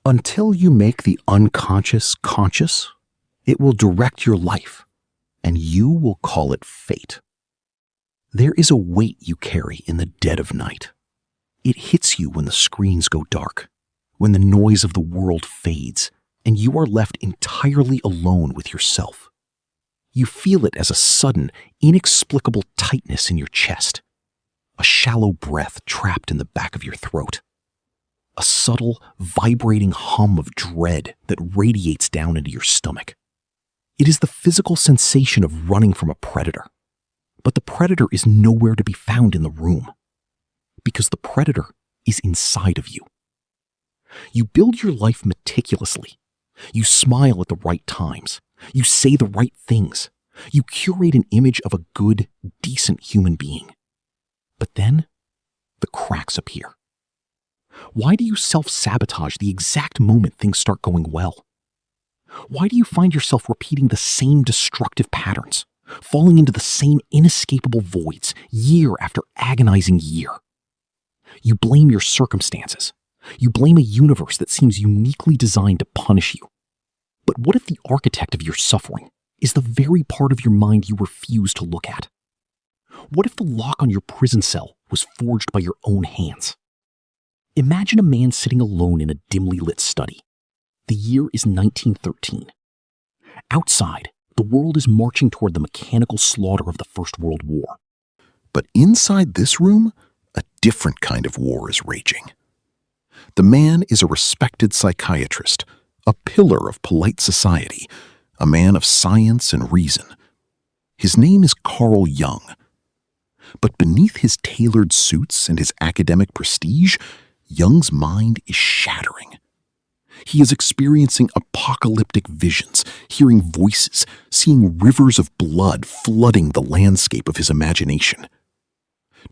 Until you make the unconscious conscious, it will direct your life, and you will call it fate. There is a weight you carry in the dead of night. It hits you when the screens go dark, when the noise of the world fades, and you are left entirely alone with yourself. You feel it as a sudden, inexplicable tightness in your chest, a shallow breath trapped in the back of your throat, a subtle, vibrating hum of dread that radiates down into your stomach. It is the physical sensation of running from a predator, but the predator is nowhere to be found in the room, because the predator is inside of you. You build your life meticulously. You smile at the right times. You say the right things. You curate an image of a good, decent human being. But then, the cracks appear. Why do you self-sabotage the exact moment things start going well? Why do you find yourself repeating the same destructive patterns, falling into the same inescapable voids year after agonizing year? You blame your circumstances. You blame a universe that seems uniquely designed to punish you. But what if the architect of your suffering is the very part of your mind you refuse to look at? What if the lock on your prison cell was forged by your own hands? Imagine a man sitting alone in a dimly lit study. The year is 1913. Outside, the world is marching toward the mechanical slaughter of the First World War. But inside this room, a different kind of war is raging. The man is a respected psychiatrist, a pillar of polite society, a man of science and reason. His name is Carl Jung. But beneath his tailored suits and his academic prestige, Jung's mind is shattering. He is experiencing apocalyptic visions, hearing voices, seeing rivers of blood flooding the landscape of his imagination.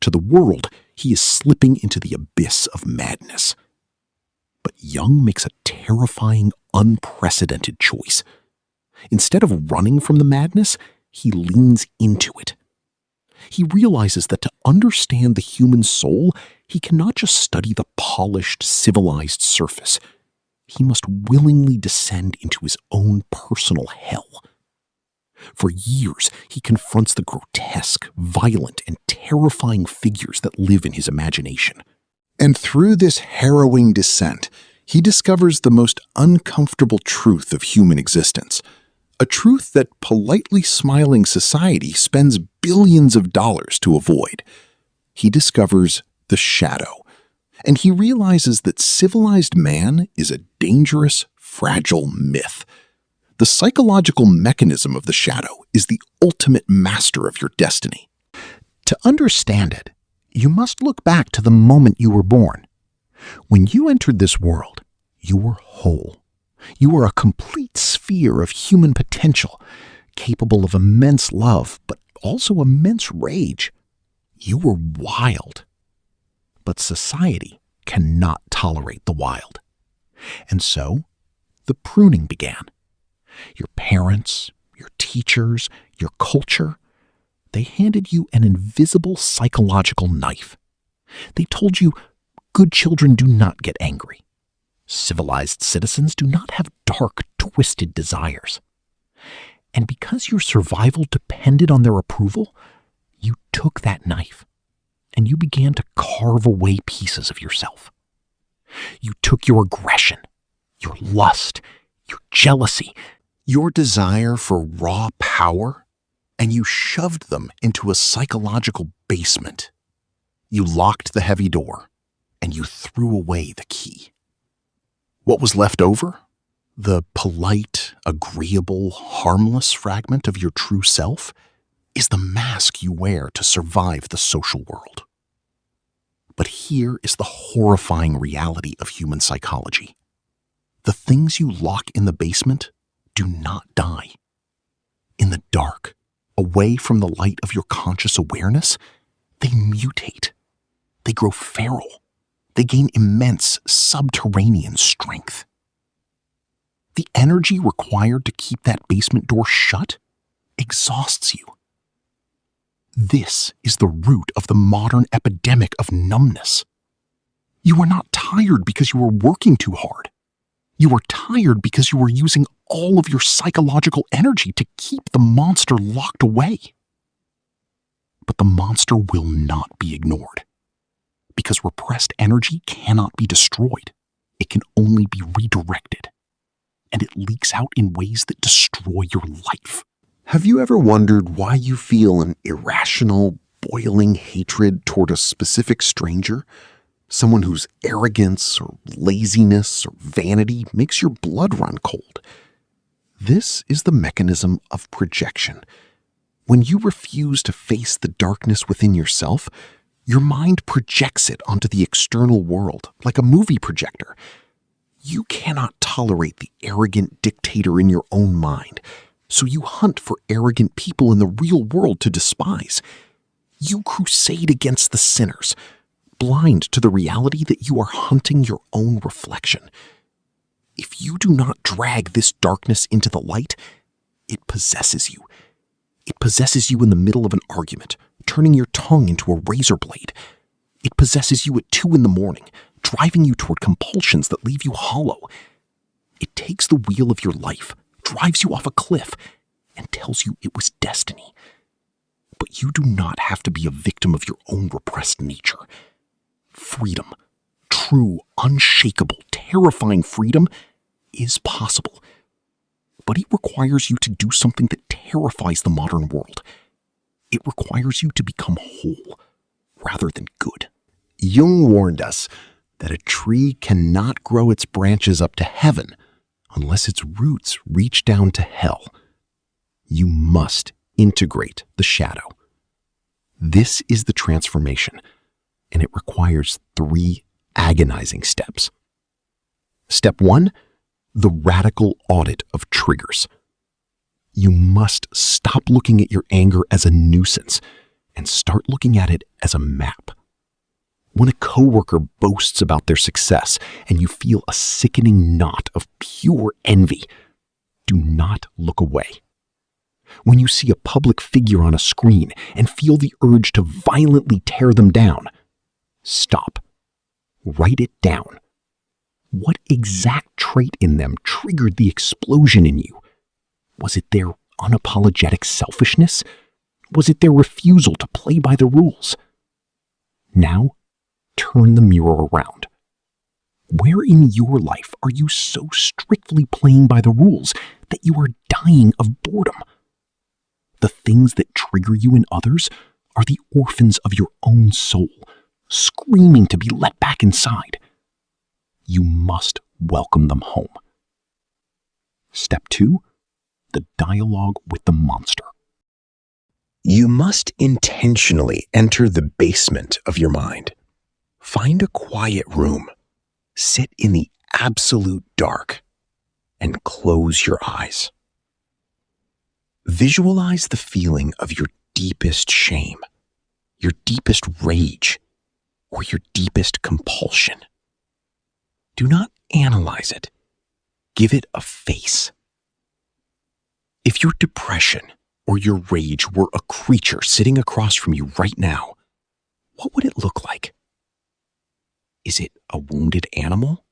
To the world, he is slipping into the abyss of madness. But Jung makes a terrifying, unprecedented choice. Instead of running from the madness, he leans into it. He realizes that to understand the human soul, he cannot just study the polished, civilized surface. He must willingly descend into his own personal hell. For years, he confronts the grotesque, violent, and terrifying figures that live in his imagination. And through this harrowing descent, he discovers the most uncomfortable truth of human existence, a truth that politely smiling society spends billions of dollars to avoid. He discovers the shadow, and he realizes that civilized man is a dangerous, fragile myth. The psychological mechanism of the shadow is the ultimate master of your destiny. To understand it, you must look back to the moment you were born. When you entered this world, you were whole. You were a complete sphere of human potential, capable of immense love, but also immense rage. You were wild. But society cannot tolerate the wild. And so, the pruning began. Your parents, your teachers, your culture, they handed you an invisible psychological knife. They told you, good children do not get angry. Civilized citizens do not have dark, twisted desires. And because your survival depended on their approval, you took that knife and you began to carve away pieces of yourself. You took your aggression, your lust, your jealousy, your desire for raw power, and you shoved them into a psychological basement. You locked the heavy door, and you threw away the key. What was left over? The polite, agreeable, harmless fragment of your true self is the mask you wear to survive the social world. But here is the horrifying reality of human psychology. The things you lock in the basement do not die. In the dark, away from the light of your conscious awareness, they mutate. They grow feral. They gain immense subterranean strength. The energy required to keep that basement door shut exhausts you. This is the root of the modern epidemic of numbness. You are not tired because you are working too hard. You are tired because you are using all of your psychological energy to keep the monster locked away. But the monster will not be ignored, because repressed energy cannot be destroyed. It can only be redirected, and it leaks out in ways that destroy your life. Have you ever wondered why you feel an irrational, boiling hatred toward a specific stranger? Someone whose arrogance or laziness or vanity makes your blood run cold. This is the mechanism of projection. When you refuse to face the darkness within yourself, your mind projects it onto the external world, like a movie projector. You cannot tolerate the arrogant dictator in your own mind, so you hunt for arrogant people in the real world to despise. You crusade against the sinners, blind to the reality that you are hunting your own reflection. If you do not drag this darkness into the light, it possesses you. It possesses you in the middle of an argument, turning your tongue into a razor blade. It possesses you at 2 a.m, driving you toward compulsions that leave you hollow. It takes the wheel of your life, drives you off a cliff, and tells you it was destiny. But you do not have to be a victim of your own repressed nature. Freedom, true, unshakable, terrifying freedom, is possible. But it requires you to do something that terrifies the modern world. It requires you to become whole rather than good. Jung warned us that a tree cannot grow its branches up to heaven unless its roots reach down to hell. You must integrate the shadow. This is the transformation, and it requires 3 agonizing steps. Step 1, the radical audit of triggers. You must stop looking at your anger as a nuisance and start looking at it as a map. When a coworker boasts about their success and you feel a sickening knot of pure envy, do not look away. When you see a public figure on a screen and feel the urge to violently tear them down, stop. Write it down. What exact trait in them triggered the explosion in you? Was it their unapologetic selfishness? Was it their refusal to play by the rules? Now, turn the mirror around. Where in your life are you so strictly playing by the rules that you are dying of boredom? The things that trigger you in others are the orphans of your own soul, screaming to be let back inside. You must welcome them home. Step 2, the dialogue with the monster. You must intentionally enter the basement of your mind. Find a quiet room, sit in the absolute dark, and close your eyes. Visualize the feeling of your deepest shame, your deepest rage, or your deepest compulsion. Do not analyze it. Give it a face. If your depression or your rage were a creature sitting across from you right now, what would it look like? Is it a wounded animal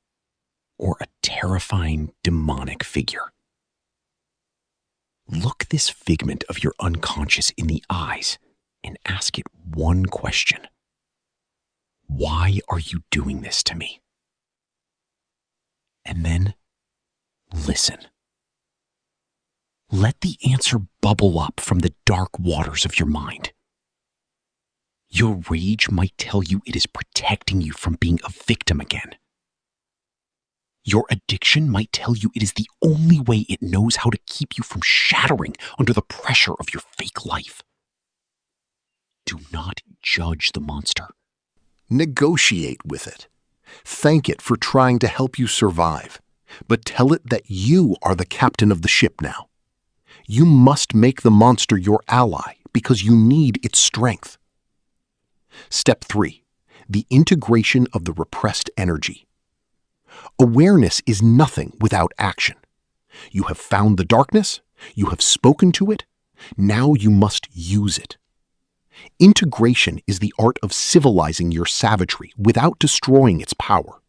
or a terrifying demonic figure? Look this figment of your unconscious in the eyes and ask it one question. Why are you doing this to me? And then listen. Let the answer bubble up from the dark waters of your mind. Your rage might tell you it is protecting you from being a victim again. Your addiction might tell you it is the only way it knows how to keep you from shattering under the pressure of your fake life. Do not judge the monster. Negotiate with it. Thank it for trying to help you survive, but tell it that you are the captain of the ship now. You must make the monster your ally because you need its strength. Step 3, the integration of the repressed energy. Awareness is nothing without action. You have found the darkness, you have spoken to it, now you must use it. Integration is the art of civilizing your savagery without destroying its power.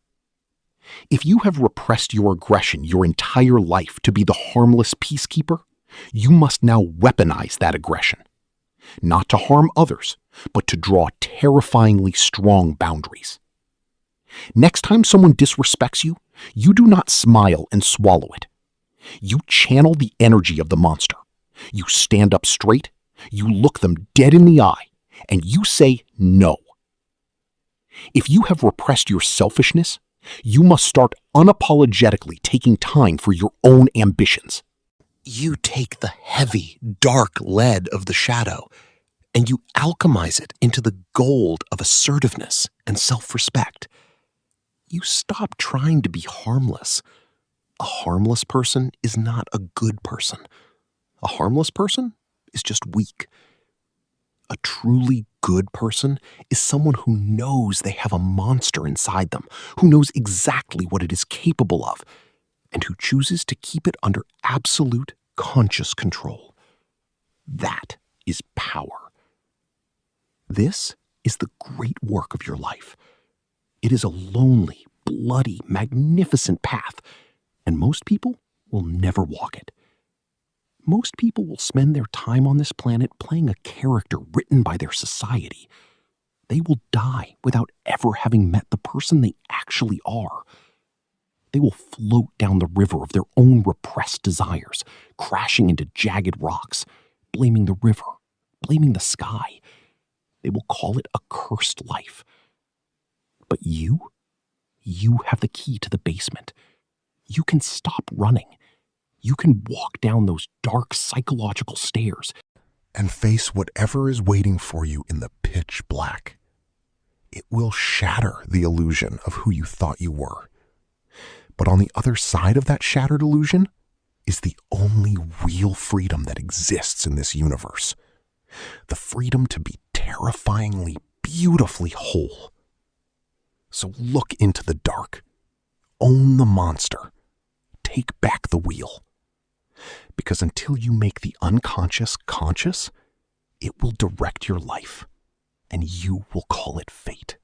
If you have repressed your aggression your entire life to be the harmless peacekeeper, you must now weaponize that aggression. Not to harm others, but to draw terrifyingly strong boundaries. Next time someone disrespects you, you do not smile and swallow it. You channel the energy of the monster. You stand up straight, you look them dead in the eye, and you say no. If you have repressed your selfishness, you must start unapologetically taking time for your own ambitions. You take the heavy, dark lead of the shadow and you alchemize it into the gold of assertiveness and self-respect. You stop trying to be harmless. A harmless person is not a good person. A harmless person is just weak. A truly good person is someone who knows they have a monster inside them, who knows exactly what it is capable of, and who chooses to keep it under absolute conscious control. That is power. This is the great work of your life. It is a lonely, bloody, magnificent path, and most people will never walk it. Most people will spend their time on this planet playing a character written by their society. They will die without ever having met the person they actually are. They will float down the river of their own repressed desires, crashing into jagged rocks, blaming the river, blaming the sky. They will call it a cursed life. But you have the key to the basement. You can stop running. You can walk down those dark psychological stairs and face whatever is waiting for you in the pitch black. It will shatter the illusion of who you thought you were. But on the other side of that shattered illusion is the only real freedom that exists in this universe. The freedom to be terrifyingly, beautifully whole. So look into the dark. Own the monster. Take back the wheel. Because until you make the unconscious conscious, it will direct your life, and you will call it fate.